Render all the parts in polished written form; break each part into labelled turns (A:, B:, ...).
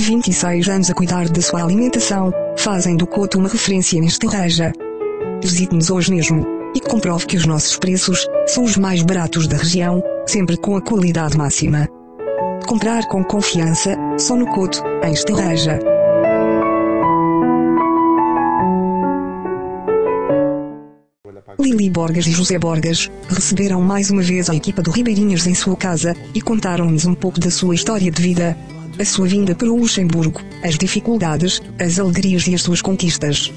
A: 26 anos a cuidar da sua alimentação, fazem do Couto uma referência em Estorreja. Visite-nos hoje mesmo e comprove que os nossos preços são os mais baratos da região, sempre com a qualidade máxima. Comprar com confiança, só no Couto, em Estorreja. Lili Borgas e José Borgas receberam mais uma vez a equipa do Ribeirinhas em sua casa e contaram-nos um pouco da sua história de vida, a sua vinda para o Luxemburgo, as dificuldades, as alegrias e as suas conquistas.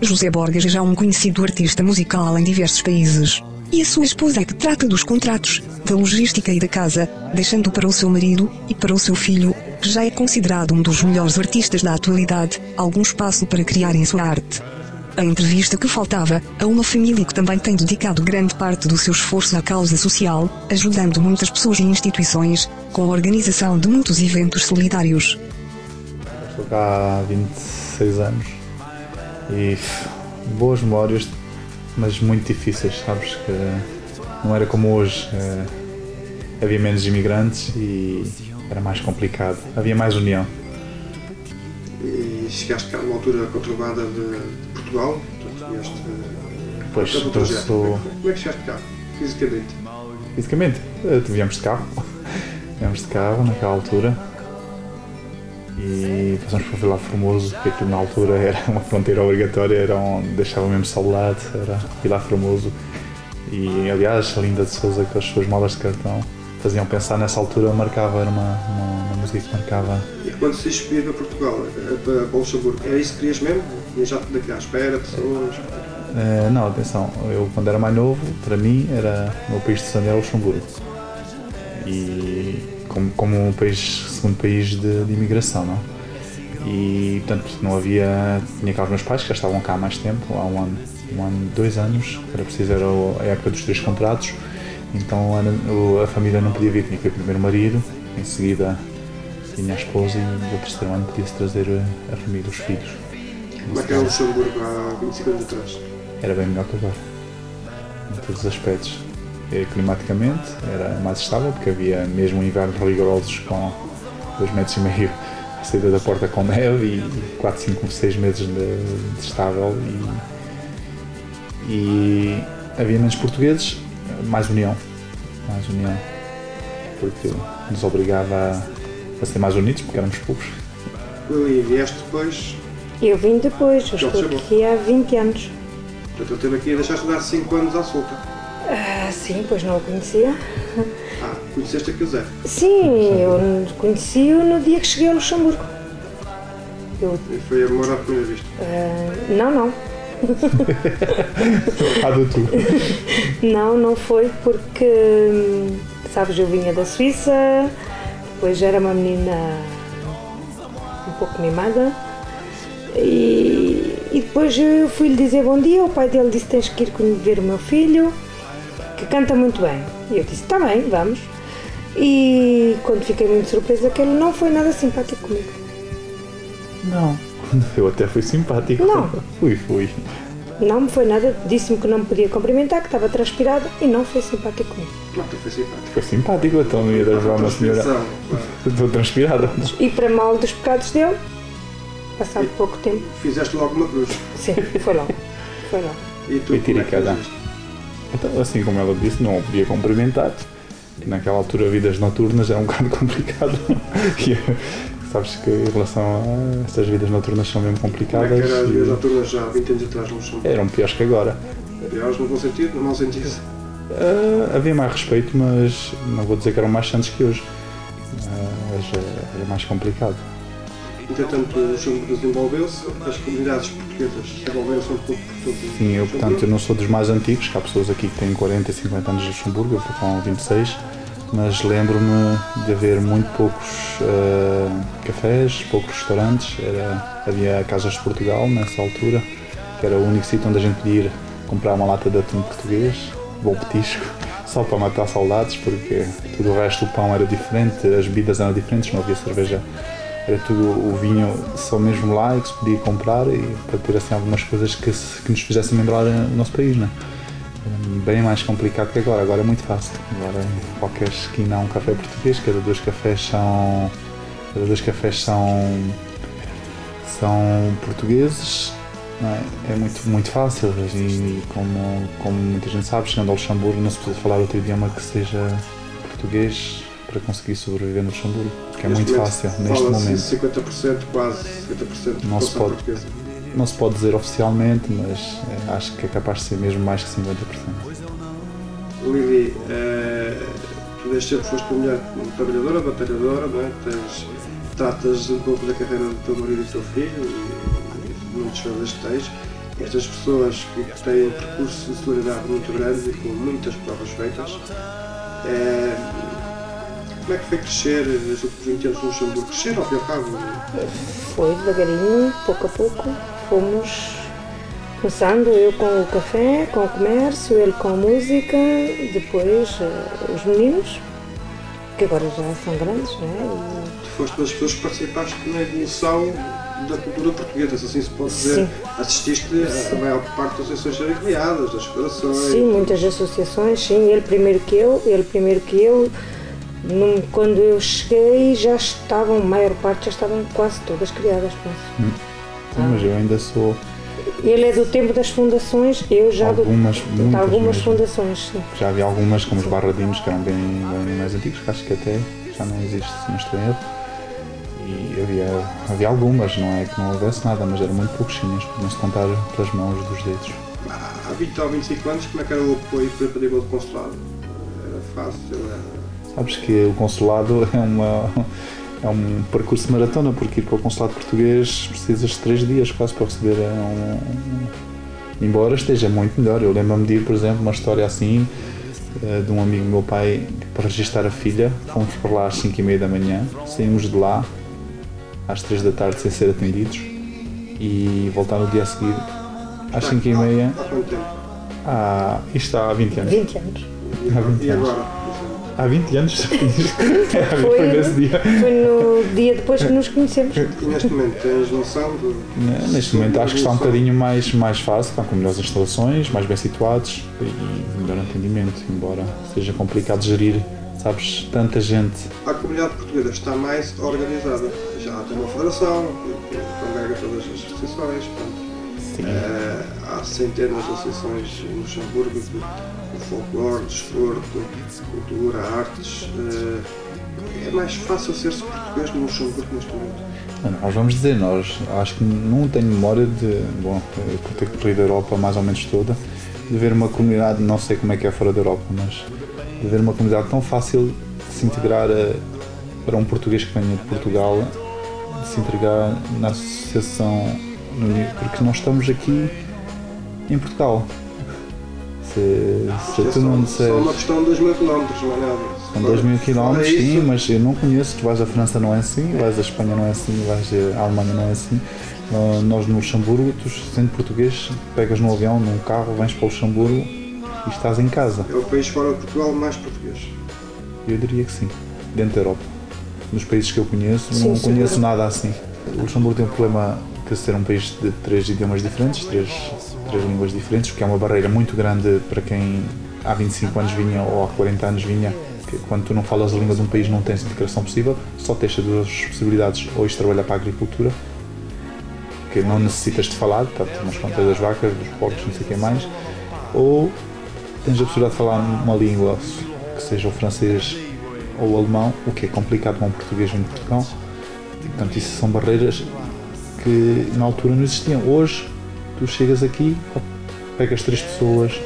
A: José Borgas é já um conhecido artista musical em diversos países, e a sua esposa é que trata dos contratos, da logística e da casa, deixando para o seu marido e para o seu filho, que já é considerado um dos melhores artistas da atualidade, algum espaço para criarem a sua arte. A entrevista que faltava a uma família que também tem dedicado grande parte do seu esforço à causa social, ajudando muitas pessoas e instituições, com a organização de muitos eventos solidários.
B: Estou cá há 26 anos e boas memórias, mas muito difíceis, sabes, que não era como hoje, havia menos imigrantes e era mais complicado, havia mais união.
C: E chegaste cá numa altura conturbada de Portugal, portanto,
B: pois,
C: como é que chegaste cá, fisicamente?
B: Fisicamente? Viemos de carro naquela altura e passamos por Vila Formoso, porque aquilo na altura era uma fronteira obrigatória, era onde deixava mesmo saudade, era Vila Formoso. E aliás, a Linda de Souza, com as suas malas de cartão, faziam pensar nessa altura, marcava, era uma música que marcava.
C: E quando se escolhia para Portugal, para o Luxemburgo, era isso que querias mesmo? Tinhas já daqui à espera, pessoas?
B: Não, atenção, eu quando era mais novo, para mim, o meu país de sangue era o Luxemburgo. E como um país, segundo país de imigração, não? E portanto não havia, tinha cá os meus pais que já estavam cá há mais tempo, há um ano, 2 anos, era preciso, era a época dos 3 contratos, então a família não podia vir, tinha que vir primeiro o marido, em seguida tinha a esposa e o terceiro ano podia-se trazer a família, os filhos.
C: Como é que era o Luxemburgo há 25 anos atrás?
B: Era bem melhor que agora, em todos os aspectos. Climaticamente era mais estável, porque havia mesmo invernos rigorosos com 2,5 metros a saída da porta com neve e 4, 5, 6 meses de estável e havia menos portugueses, mais união, porque nos obrigava a ser mais unidos, porque éramos poucos.
C: E vieste depois?
D: Eu vim depois, eu estou aqui há 20 anos.
C: Portanto, eu estive aqui e deixaste de dar 5 anos à solta.
D: Sim, pois não o conhecia.
C: Conheceste aqui o Zé?
D: Sim, eu conheci-o no dia que cheguei ao Luxemburgo.
C: E foi amor à primeira vista?
D: Não. Não foi porque, sabes, eu vinha da Suíça, depois era uma menina um pouco mimada e depois eu fui-lhe dizer bom dia, o pai dele disse tens que ir ver o meu filho, que canta muito bem. E eu disse, está bem, vamos. E quando fiquei muito surpresa que ele não foi nada simpático comigo.
B: Não, eu até fui simpático.
D: Não.
B: Fui.
D: Não me foi nada, disse-me que não me podia cumprimentar, que estava transpirado e não foi simpático comigo.
C: Não, foi simpático.
B: Foi simpático, então ia dar uma senhora. Estou transpirada.
D: E para mal dos pecados dele, passado pouco tempo.
C: Fizeste logo uma cruz.
D: Sim, foi logo.
C: E tu, como é que
B: então, assim como ela disse, não o podia cumprimentar. Naquela altura, vidas noturnas era um bocado complicado. Sabes que em relação a estas vidas noturnas são mesmo complicadas.
C: Como é que eram as vidas noturnas já há 20 anos atrás no Luxemburgo?
B: Eram piores que agora.
C: Piores no bom sentido, no mau sentido?
B: Havia mais respeito, mas não vou dizer que eram mais santos que hoje. Era mais complicado.
C: Entretanto, o Luxemburgo desenvolveu-se, as comunidades portuguesas desenvolveram-se um pouco por todo o
B: Sim, eu não sou dos mais antigos, que há pessoas aqui que têm 40 e 50 anos de Luxemburgo, eu estou com 26, mas lembro-me de haver muito poucos cafés, poucos restaurantes, havia Casas de Portugal nessa altura, que era o único sítio onde a gente podia ir comprar uma lata de atum português, bom petisco, só para matar saudades, porque tudo o resto, o pão era diferente, as bebidas eram diferentes, não havia cerveja. Era tudo o vinho só mesmo lá e que se podia comprar e para ter assim algumas coisas que nos fizessem lembrar o nosso país, né? Era bem mais complicado que agora é muito fácil. Agora em qualquer esquina há um café português, cada 2 cafés são Os dois cafés são portugueses, não é? É muito fácil e como muita gente sabe, chegando ao Luxemburgo não se precisa falar outro idioma que seja português para conseguir sobreviver no Luxemburgo, porque é muito fácil neste momento.
C: 50%, quase 50% de população portuguesa.
B: Não se pode dizer oficialmente, mas acho que é capaz de ser mesmo mais que 50%.
C: Lili, tu desde cedo foste uma mulher trabalhadora, batalhadora, não é? Tratas um pouco da carreira do teu marido e do teu filho e muitos filhos que tens. Estas pessoas que têm um percurso de solidariedade muito grande e com muitas provas feitas. Como é que foi crescer nos últimos 20 anos no Luxemburgo? Crescer ao fim e ao cabo?
D: Foi devagarinho, pouco a pouco. Fomos começando, eu com o café, com o comércio, ele com a música, depois os meninos, que agora já são grandes, não é?
C: Tu foste uma das pessoas que participaste na evolução da cultura portuguesa, se assim se pode dizer. Sim. Assististe a maior parte das associações serem criadas, das federações.
D: Sim, muitas associações, sim, ele primeiro que eu. Quando eu cheguei já estavam, a maior parte já estavam quase todas criadas, penso.
B: Mas eu ainda sou...
D: Ele é do tempo das fundações, eu já algumas fundações, sim.
B: Já havia algumas, como os barradinhos, que eram bem mais antigos, que acho que até já não existe, se não estou em erro. E havia algumas, não é que não houvesse nada, mas eram muito pouquinhas, podiam-se contar pelas mãos dos dedos.
C: Há 20 ou 25 anos, como é que era o apoio para a nível do consulado? Era fácil?
B: Sabes que o consulado é um percurso de maratona, porque ir para o consulado português precisas de 3 dias quase para receber embora esteja muito melhor. Eu lembro-me de ir, por exemplo, uma história assim de um amigo do meu pai para registrar a filha. Fomos para lá às 5h30 da manhã, saímos de lá às 3 da tarde sem ser atendidos e voltar no dia a seguir às 5h30. Isto há 20 anos.
D: 20 anos.
B: Há 20
C: e
B: anos.
C: Agora?
B: Há 20 anos. Foi nesse dia.
D: Foi no dia depois que nos conhecemos.
C: E neste momento tens noção do...
B: Neste momento acho que está um bocadinho mais fácil, estão com melhores instalações, mais bem situados e melhor atendimento, embora seja complicado gerir, sabes, tanta gente.
C: A comunidade portuguesa está mais organizada, já tem uma federação, que congrega todas as associações, há centenas de associações no Luxemburgo de folclore, desporto, cultura, artes. É mais fácil ser-se português no Luxemburgo neste momento?
B: Nós vamos dizer, acho que não tenho memória por ter corrido a Europa mais ou menos toda, de ver uma comunidade, não sei como é que é fora da Europa, mas de ver uma comunidade tão fácil de se integrar para um português que venha de Portugal, de se integrar na associação, porque nós estamos aqui em Portugal. Se tu não disseres...
C: Só uma questão de 2.000 km, não é nada.
B: São 2.000 km, sim, mas eu não conheço. Tu vais à França, não é assim, vais à Espanha, não é assim, vais à Alemanha, não é assim. Nós no Luxemburgo, tu sendo português, pegas num avião, num carro, vens para o Luxemburgo e estás em casa.
C: É o país fora de Portugal mais português?
B: Eu diria que sim, dentro da Europa. Nos países que eu conheço, não conheço nada assim. O Luxemburgo tem um problema de ser um país de 3 idiomas diferentes, 3 línguas diferentes, porque é uma barreira muito grande para quem há 25 anos vinha ou há 40 anos vinha, que quando tu não falas a língua de um país não tens integração possível, só tens as duas possibilidades, ou ires trabalhar para a agricultura, que não necessitas de falar, portanto, umas contas das vacas, dos porcos, não sei o que mais, ou tens a possibilidade de falar uma língua que seja o francês ou o alemão, o que é complicado para um português vindo de Portugal. E, portanto, isso são barreiras que na altura não existiam. Hoje, tu chegas aqui, pegas 3 pessoas,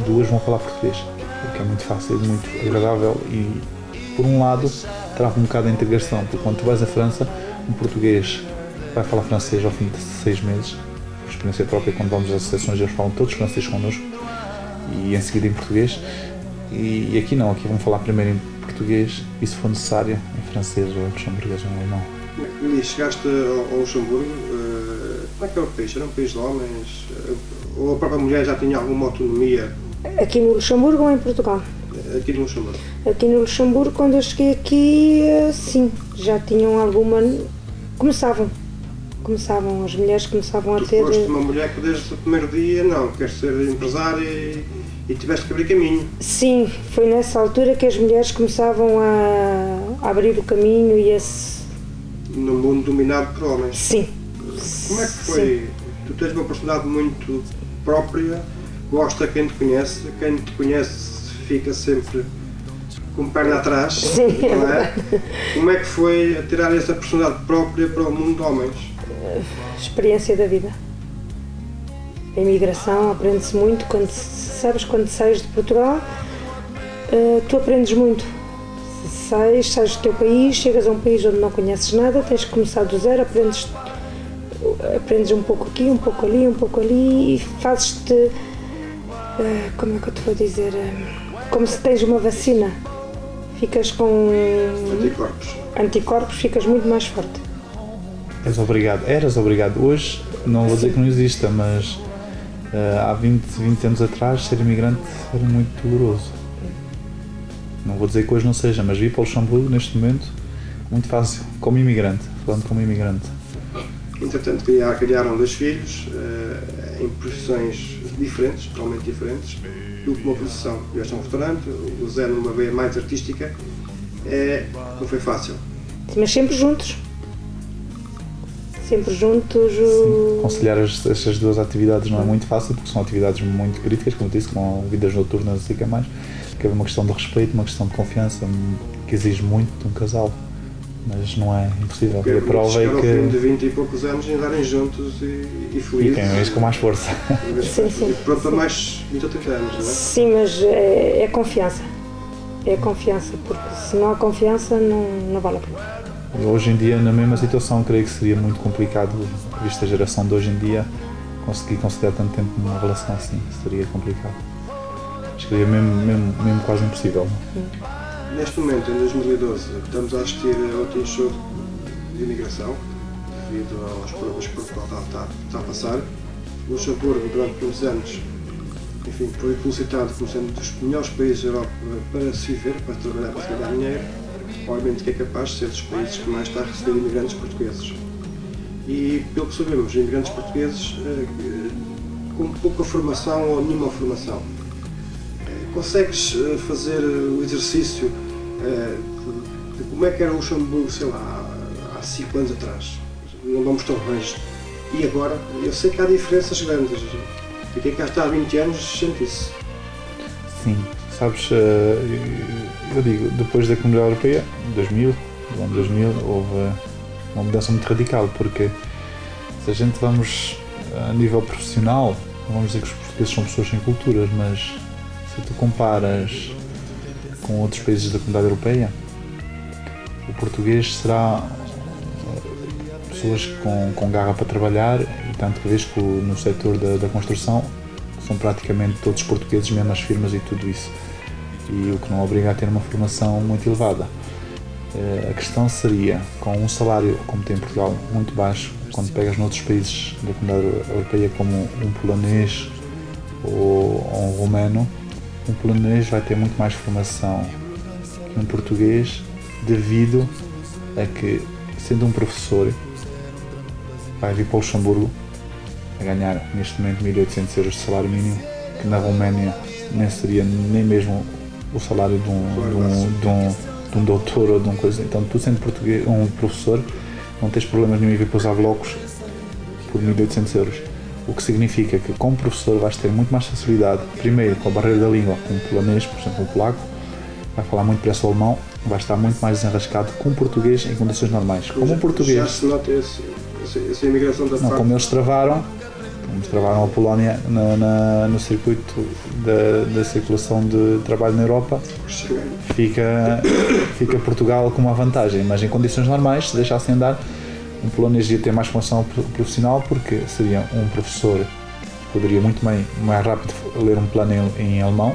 B: 2 vão falar português, o que é muito fácil, muito agradável e, por um lado, trava um bocado a integração, porque quando tu vais à França, um português vai falar francês ao fim de 6 meses, por experiência própria, quando vamos às associações eles falam todos francês connosco e em seguida em português, e aqui não, aqui vão falar primeiro em português e, se for necessário, em francês ou em luxemburguês ou em alemão.
C: E chegaste ao Luxemburgo, como é que era o país? Era um país de homens? Ou a própria mulher já tinha alguma autonomia?
D: Aqui no Luxemburgo ou em Portugal?
C: Aqui no Luxemburgo.
D: Aqui no Luxemburgo, quando eu cheguei aqui, sim, já tinham alguma... Começavam, as mulheres começavam a ter...
C: Tu foste uma mulher que desde o primeiro dia, não, queres ser empresária e tiveste que abrir caminho.
D: Sim, foi nessa altura que as mulheres começavam a abrir o caminho e
C: num mundo dominado por homens.
D: Sim.
C: Como é que foi? Sim. Tu tens uma personalidade muito própria, gosta quem te conhece fica sempre com perna atrás.
D: Sim,
C: não é? Como é que foi tirar essa personalidade própria para o mundo de homens?
D: Experiência da vida. A imigração aprende-se muito, quando sais de Portugal, tu aprendes muito. Sais do teu país, chegas a um país onde não conheces nada, tens que começar do zero, aprendes um pouco aqui, um pouco ali e fazes-te, como é que eu te vou dizer, como se tens uma vacina, ficas com anticorpos, ficas muito mais forte.
B: Eras obrigado. Hoje, não vou dizer que não exista, mas há 20 anos atrás ser imigrante era muito doloroso. Não vou dizer que hoje não seja, mas vir para o Luxemburgo neste momento muito fácil, falando como imigrante.
C: Entretanto, criaram 2 filhos em profissões diferentes, totalmente diferentes, do que uma profissão. Eu estou num restaurante, o Zé numa veia mais artística, não foi fácil.
D: Mas sempre juntos. Sim,
B: conciliar estas 2 atividades não é muito fácil, porque são atividades muito críticas, como eu disse, com vidas noturnas e que é mais, que é uma questão de respeito, uma questão de confiança, que exige muito de um casal, mas não é impossível.
C: Porque
B: a prova é que...
C: ao fim de 20 e poucos anos andarem juntos e felizes.
B: E quem com mais força.
C: Sim. E pronto, para mais 20 ou 30 anos, não é?
D: Sim, mas é confiança. É confiança, porque se não há confiança não vale a pena.
B: Hoje em dia, na mesma situação, creio que seria muito complicado, vista a geração de hoje em dia, conseguir conciliar tanto tempo numa relação assim, seria complicado. Acho que seria mesmo quase impossível.
C: Neste momento, em 2012, estamos a assistir a outro enxoto de imigração, devido aos problemas que Portugal está a passar. O Luxemburgo, durante muitos anos, enfim, foi publicitado como sendo um dos melhores países da Europa para se viver, para trabalhar, para ganhar dinheiro. Obviamente que é capaz de ser dos países que mais está a receber imigrantes portugueses. E, pelo que sabemos, imigrantes portugueses com pouca formação ou nenhuma formação. Consegues fazer o exercício de como é que era o Luxemburgo, sei lá, há 5 anos atrás? Não vamos tão longe. E agora, eu sei que há diferenças grandes. E quem cá está há 20 anos sente isso.
B: Sim, sabes, eu digo, depois da Comunidade Europeia, no ano 2000, houve uma mudança muito radical, porque se a gente vamos a nível profissional, não vamos dizer que os portugueses são pessoas sem culturas, mas se tu comparas com outros países da Comunidade Europeia, o português será pessoas com garra para trabalhar, e tanto que vês que no setor da construção são praticamente todos portugueses, mesmo as firmas e tudo isso, e o que não obriga a ter uma formação muito elevada. A questão seria, com um salário, como tem em Portugal, muito baixo, quando pegas noutros países da Comunidade Europeia como um polonês ou um romeno, um polonês vai ter muito mais formação que um português, devido a que, sendo um professor, vai vir para o Luxemburgo a ganhar neste momento 1.800 euros de salário mínimo, que na Roménia nem seria nem mesmo o salário de um doutor ou de uma coisa. Então, tu sendo um professor, não tens problemas nenhum em vir pousar blocos por 1.800 euros. O que significa que, como professor, vais ter muito mais facilidade, primeiro com a barreira da língua, com o polonês, por exemplo, o polaco, vai falar muito depressa o alemão, vai estar muito mais desenrascado com o português em condições normais. Como um português.
C: Já se nota essa imigração da parte.
B: Como eles travaram a Polónia no circuito da circulação de trabalho na Europa, fica Portugal com uma vantagem, mas em condições normais, se deixassem andar, um polonês ia ter mais formação profissional, porque seria um professor que poderia muito mais rápido ler um plano em alemão,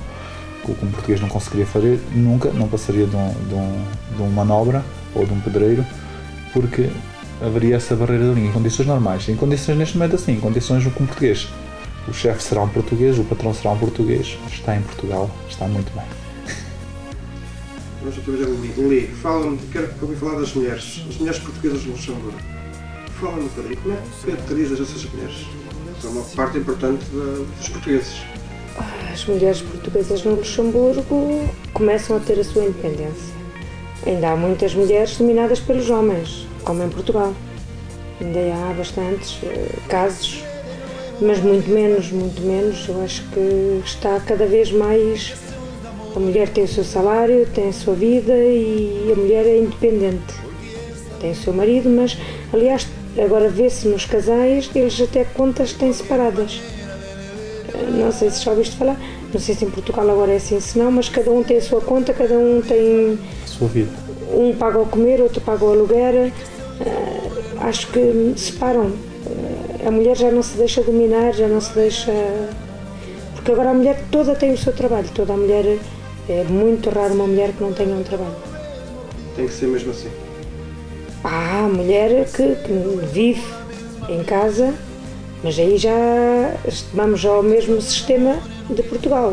B: o que um português não conseguiria fazer, nunca, não passaria de uma manobra ou de um pedreiro, porque haveria essa barreira da língua em condições normais. Em condições neste momento assim, em condições com português, o chefe será um português, o patrão será um português, está em Portugal, está muito bem.
C: Vamos outra vez ali. Fala-me, quero ouvir falar das mulheres, as mulheres portuguesas do Luxemburgo. Fala-me um bocadinho, como é que caracterizas essas mulheres? São uma parte importante dos portugueses.
D: As mulheres portuguesas no Luxemburgo começam a ter a sua independência. Ainda há muitas mulheres dominadas pelos homens, como em Portugal. Ainda há bastantes casos, mas muito menos. Eu acho que está cada vez mais. A mulher tem o seu salário, tem a sua vida e a mulher é independente. Tem o seu marido, mas, aliás, agora vê-se nos casais, eles até contas têm separadas. Não sei se já ouviste falar, não sei se em Portugal agora é assim, se não, mas cada um tem a sua conta, cada um tem...
B: A sua vida.
D: Um paga o comer, outro paga o aluguer. Acho que separam. A mulher já não se deixa dominar, já não se deixa... Porque agora a mulher toda tem o seu trabalho, toda a mulher... É muito raro uma mulher que não tenha um trabalho.
C: Tem que ser mesmo assim.
D: Há mulher que vive em casa, mas aí já vamos ao mesmo sistema de Portugal.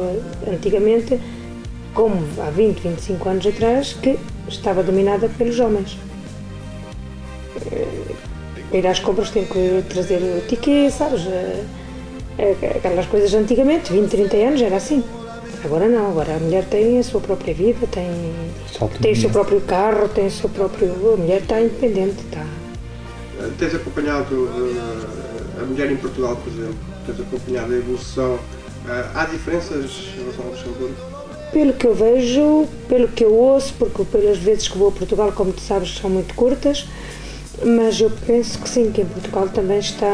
D: Antigamente, como há 20, 25 anos atrás, que estava dominada pelos homens. Ir às compras tem que trazer o ticket, sabes? Aquelas coisas antigamente, 20, 30 anos, era assim. Agora não, agora a mulher tem a sua própria vida, tem o seu próprio carro, tem o seu próprio... A mulher está independente, está...
C: Tens acompanhado a mulher em Portugal, por exemplo? Tens acompanhado a evolução? Há diferenças em relação ao Luxemburgo?
D: Pelo que eu vejo, pelo que eu ouço, porque pelas vezes que vou a Portugal, como tu sabes, são muito curtas, mas eu penso que sim, que em Portugal também está...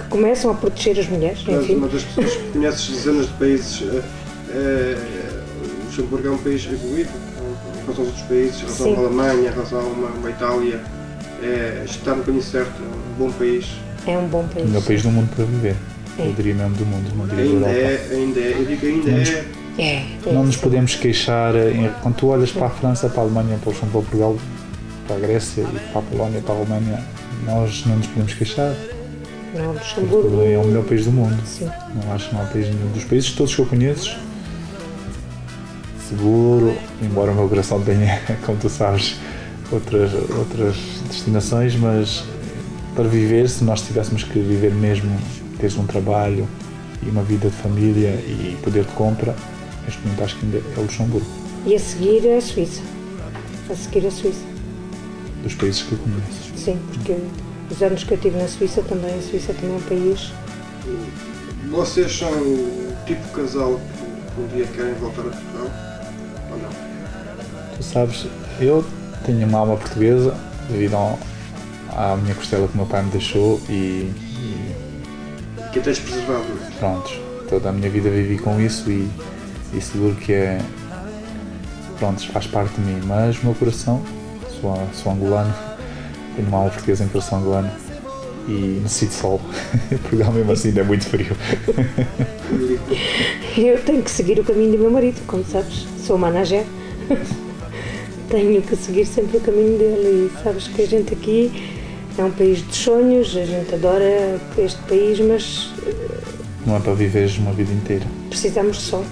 D: começam a proteger as mulheres, enfim.
C: Mas das pessoas que conheces dezenas de países, o Luxemburgo é um país evoluído em relação aos outros países, em relação à Alemanha, em relação a uma Itália. Está no caminho certo, é um bom país.
D: É um bom país.
B: O melhor país do mundo para viver. Eu diria mesmo do mundo, não diria
C: ainda
B: da Europa.
C: Eu digo ainda
B: Não nos podemos queixar, quando tu olhas para a França, para a Alemanha, para o Luxemburgo, para Portugal, para a Grécia, para a Polónia, para a Roménia, nós não nos podemos queixar.
D: Não, Luxemburgo
B: é o melhor país do mundo.
D: Sim.
B: Não acho que não há país nenhum dos países todos que eu conheço seguro, embora o meu coração tenha, como tu sabes, outras destinações, mas para viver, se nós tivéssemos que viver mesmo, teres um trabalho e uma vida de família e poder de compra, neste momento acho que ainda é o Luxemburgo.
D: E a seguir a Suíça.
B: Dos países que eu conheço.
D: Sim, porque os anos que eu estive na Suíça também, a Suíça também é um país.
C: Vocês são o tipo de casal que um dia querem voltar a Portugal? Ou não?
B: Tu sabes, eu tenho uma alma portuguesa devido à minha costela que o meu pai me deixou e
C: que tens preservado, não é?
B: Prontos, toda a minha vida vivi com isso e seguro que prontos, faz parte de mim, mas o meu coração, sou angolano, tenho uma alma portuguesa em coração angolano e necessito sol. Portugal mesmo assim ainda é muito frio.
D: Eu tenho que seguir o caminho do meu marido, como sabes, sou managé. Tenho que seguir sempre o caminho dele e sabes que a gente aqui é um país de sonhos, a gente adora este país, mas...
B: Não é para viveres uma vida inteira.
D: Precisamos de sol.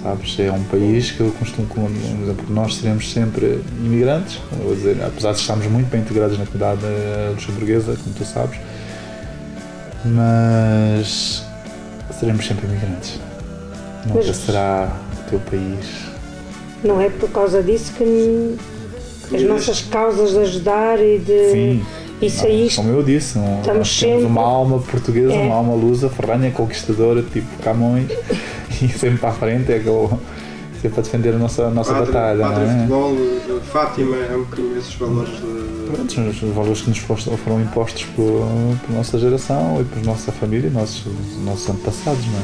B: Sabes, é um país que eu costumo, por exemplo, nós seremos sempre imigrantes, vou dizer, apesar de estarmos muito bem integrados na comunidade luxemburguesa, como tu sabes, mas seremos sempre imigrantes. Nunca será o teu país.
D: Não é por causa disso que as nossas causas de ajudar e de...
B: Sim.
D: Isso aí,
B: como eu disse, nós temos uma alma portuguesa, uma alma lusa, ferranha, conquistadora, tipo Camões, e sempre para a frente, sempre a defender a nossa batalha.
C: Pátria,
B: não é?
C: futebol, Fátima, é um bocadinho esses valores
B: Pronto, os valores que nos foram impostos por nossa geração e por nossa família, nossos antepassados, não é?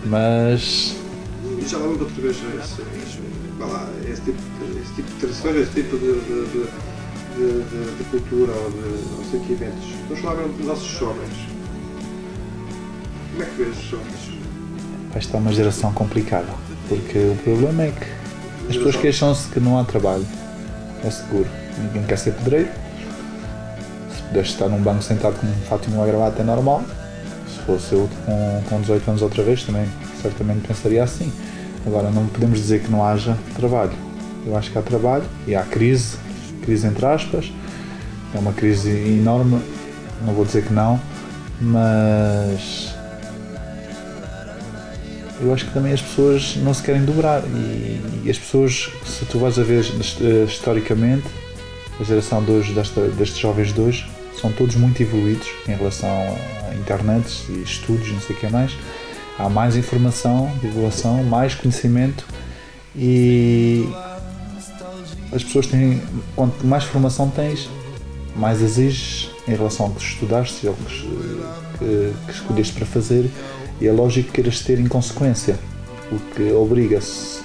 B: Mas...
C: E já vamos outra vez esse tipo de tradições, esse tipo de cultura ou de sentimentos. Vamos falar dos nossos jovens. Como é que vês os jovens?
B: Esta é uma geração complicada, porque o problema é que as pessoas queixam-se que não há trabalho. É seguro. Ninguém quer ser pedreiro. Se pudesse estar num banco sentado com um fato e uma gravata é normal. Se fosse eu com 18 anos outra vez, também certamente pensaria assim. Agora, não podemos dizer que não haja trabalho. Eu acho que há trabalho e há crise entre aspas, é uma crise enorme, não vou dizer que não, mas eu acho que também as pessoas não se querem dobrar e as pessoas, se tu vais a ver historicamente, a geração de hoje, destes jovens de hoje, são todos muito evoluídos em relação a internet e estudos, não sei o que mais. Há mais informação, divulgação, mais conhecimento e as pessoas têm, quanto mais formação tens, mais exiges em relação ao que estudaste e ao que escolheste para fazer, e é lógico que queiras ter em consequência, o que obriga-se.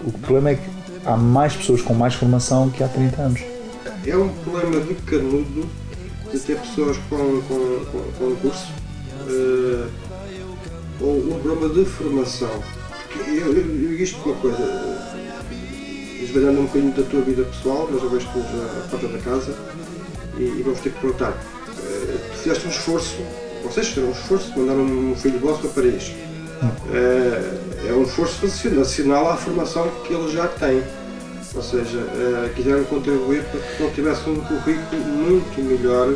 B: O problema é que há mais pessoas com mais formação que há 30 anos.
C: É um problema de canudo de ter pessoas com curso, ou um problema de formação. Porque eu isto uma coisa, desvendando um bocadinho da tua vida pessoal, mas eu vejo que estamos à porta da casa e vamos ter que perguntar. Tu fizeste um esforço, vocês fizeram um esforço de mandar um filho vosso para Paris. É um esforço nacional à formação que ele já tem. Ou seja, quiseram contribuir para que ele tivesse um currículo muito melhor.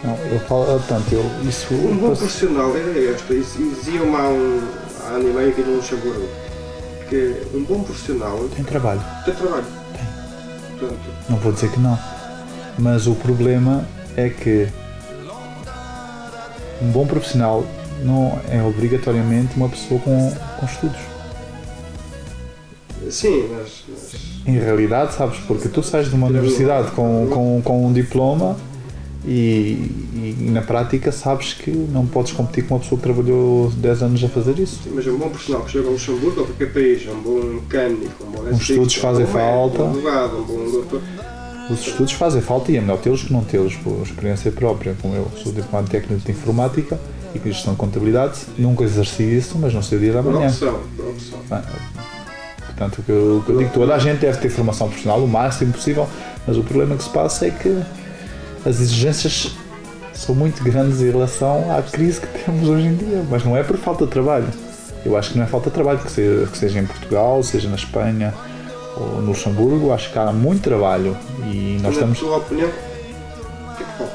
B: Não, eu falo tanto,
C: um bom profissional era este. Diziam-me há ano e meio aqui no Luxemburgo que um bom profissional
B: tem trabalho.
C: Tem trabalho.
B: Tem.
C: Portanto,
B: não vou dizer que não, mas o problema é que um bom profissional não é obrigatoriamente uma pessoa com estudos.
C: Sim, mas...
B: Em realidade, sabes, porque tu sais de uma universidade com um diploma e na prática sabes que não podes competir com uma pessoa que trabalhou 10 anos a fazer isso.
C: Sim, mas é um bom profissional que chega ao Luxemburgo ou qualquer país, um bom mecânico, um bom
B: os estudos fazem falta.
C: Um advogado, um bom doutor.
B: Os estudos fazem falta e é melhor tê-los que não tê-los, por experiência própria. Como eu sou diplomado técnico de informática e com gestão de contabilidade, nunca exerci isso, mas não sei o dia da manhã.
C: Por opção.
B: Portanto, o que eu digo, toda a gente deve ter formação profissional o máximo possível, mas o problema que se passa é que as exigências são muito grandes em relação à crise que temos hoje em dia, mas não é por falta de trabalho. Eu acho que não é falta de trabalho, que seja em Portugal, seja na Espanha ou no Luxemburgo, acho que há muito trabalho e nós estamos...
C: Na tua opinião, o que é que falta?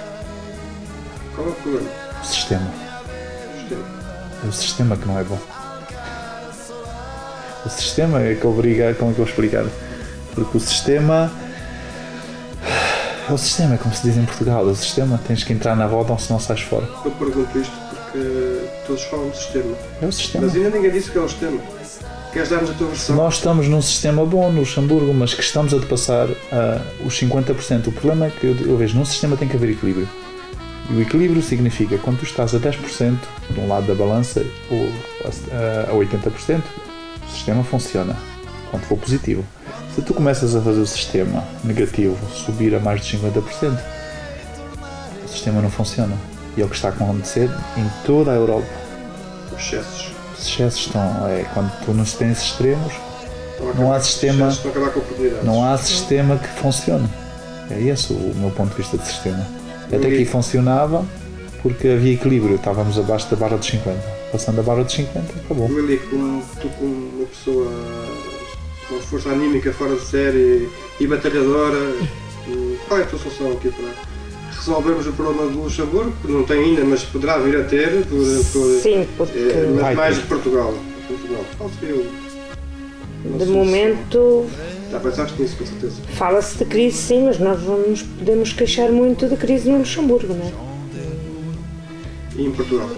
C: Qual é o problema?
B: O sistema. É o sistema que não é bom. O sistema é que obriga, como é que eu vou explicar? Porque o sistema, é como se diz em Portugal, o sistema tens que entrar na roda ou senão sais fora.
C: Eu pergunto isto porque todos falam do sistema.
B: É o sistema.
C: Mas ainda ninguém disse que é o sistema. Queres dar-nos a tua versão?
B: Nós estamos num sistema bom no Luxemburgo, mas que estamos a depassar os 50%. O problema é que eu vejo, num sistema tem que haver equilíbrio. E o equilíbrio significa quando tu estás a 10% de um lado da balança ou a 80%, o sistema funciona, quando for positivo. Se tu começas a fazer o sistema negativo subir a mais de 50%, o sistema não funciona. E é o que está a acontecer em toda a Europa.
C: Os excessos.
B: Os excessos estão, quando tu não tens extremos, não há sistema que funcione. É esse o meu ponto de vista de sistema. Até aqui funcionava porque havia equilíbrio, estávamos abaixo da barra dos 50. Passando a barra dos 50, acabou.
C: Willy, tu como uma pessoa com força anímica fora de série e batalhadora, qual é a tua solução aqui para resolvermos o problema do Luxemburgo? Que não tem ainda, mas poderá vir a ter,
D: sim, porque...
C: mas mais de Portugal. Qual seria
D: de momento...
C: Já pensaste nisso, com certeza?
D: Fala-se de crise, sim, mas nós não nos podemos queixar muito de crise no Luxemburgo, não é?
C: E em Portugal?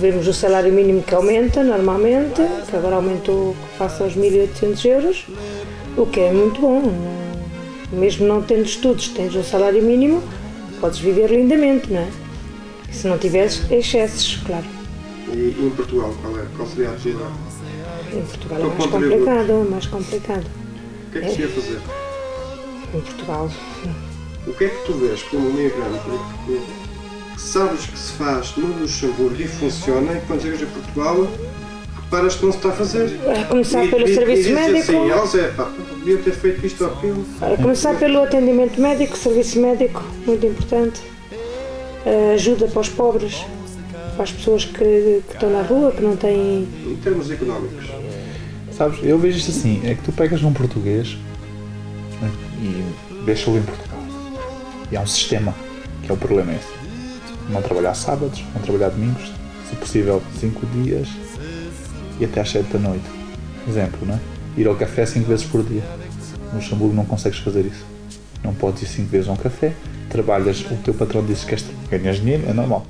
D: Vemos o salário mínimo que aumenta normalmente, que agora aumentou face aos 1.800 euros, o que é muito bom. Mesmo não tendo estudos, tens um salário mínimo, podes viver lindamente, não é? Se não tiveres excessos, claro.
C: E em Portugal, qual seria a atividade?
D: Em Portugal é mais complicado.
C: O que é que se ia fazer?
D: Em Portugal.
C: O que é que tu vês como migrante que sabes que se faz no Luxemburgo e funciona, e quando chegas a Portugal reparas que não se está a fazer?
D: A começar pelo serviço médico.
C: Devia ter feito isto ou aquilo.
D: A começar pelo atendimento médico, serviço médico, muito importante. Ajuda para os pobres, para as pessoas que estão na rua, que não têm...
C: Em termos económicos.
B: Sabes, eu vejo isto assim, é que tu pegas num português e deixa-o em Portugal. E há um sistema, que é o problema esse. Não trabalhar sábados, não trabalhar domingos, se possível 5 dias e até às 7 da noite. Exemplo, não é? Ir ao café 5 vezes por dia. No Luxemburgo não consegues fazer isso. não podes ir 5 vezes a um café, trabalhas, o teu patrão diz que ganhas dinheiro, é normal.